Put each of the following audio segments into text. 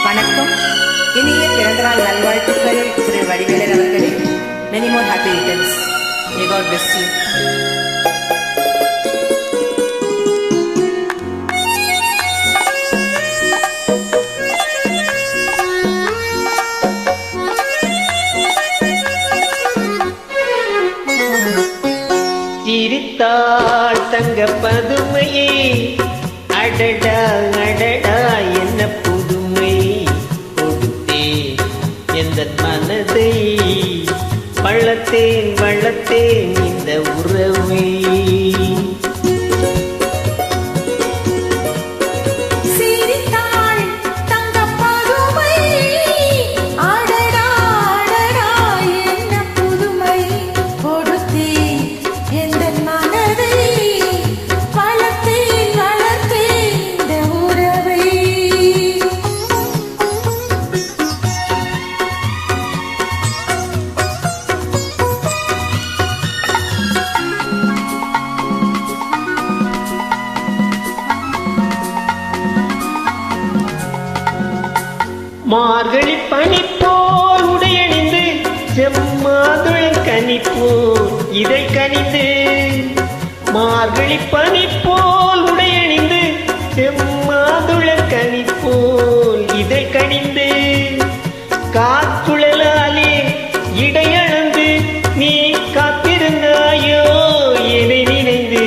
வணக்கம். இனிய பிறந்தநாள் நல்வாழ்த்துக்கள் திரு வடிவேலன் அவர்களே. Many more happy returns. May God bless you. சிரித்தாள் தங்க பதுமையே, அடடா அடடா என்ன புதுமை, கொடுத்தே எந்த மனதை, வளர்த்தேன் வளர்த்தேன் இந்த உறவை. மார்கழி பனி போல் உடையணிந்து, செம்மாதுளம் கனி போல் இதை கனிந்து. மார்கழி பனி போல் உடையணிந்து, செம்மாதுளம் கனி போல் இதை கனிந்து. காற்றுழலாலே இடையளந்து நீ காத்திருந்தாயோ என்னை நினைந்து.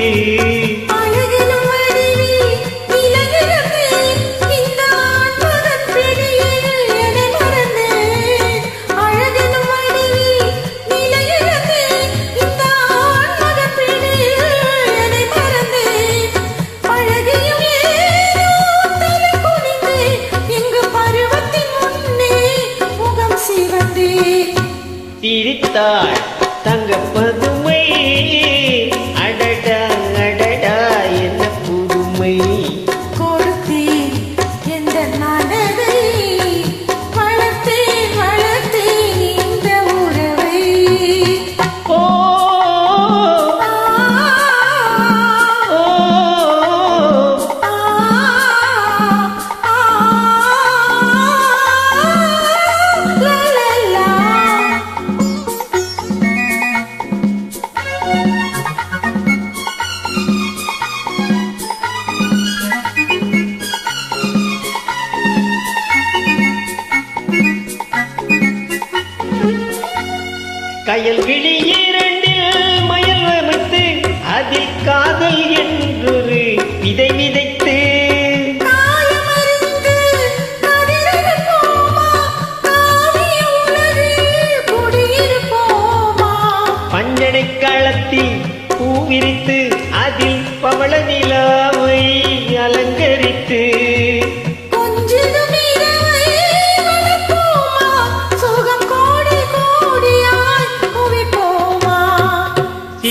சிரித்தாள் தங்க பதுமை, அடடா அடடா என்ன புதுமை, கொடுத்தே எந்த மனதை, வளர்த்தேன் வளர்த்தேன் இந்த உறவை. ஓ கயல் கிளி இரண்டில் மயல் அமைத்து, அதில் காதல் என்றொரு விதை விதைத்து. பஞ்சனை களத்தில் பூவிரித்து, அதில் பவள நிலாவை அலங்கரித்து.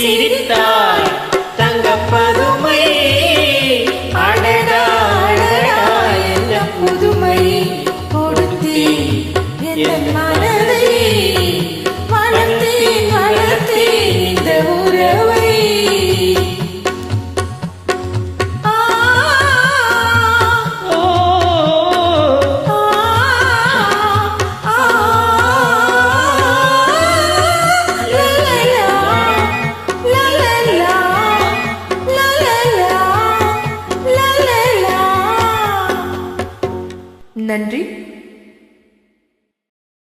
சிரித்தாள் தங்க பதுமை, அடடா அடடா என்ன புதுமை, கொடுத்தே என் மனதை, வளர்த்தேன் வளர்த்தேன் இந்த உறவை. நன்றி.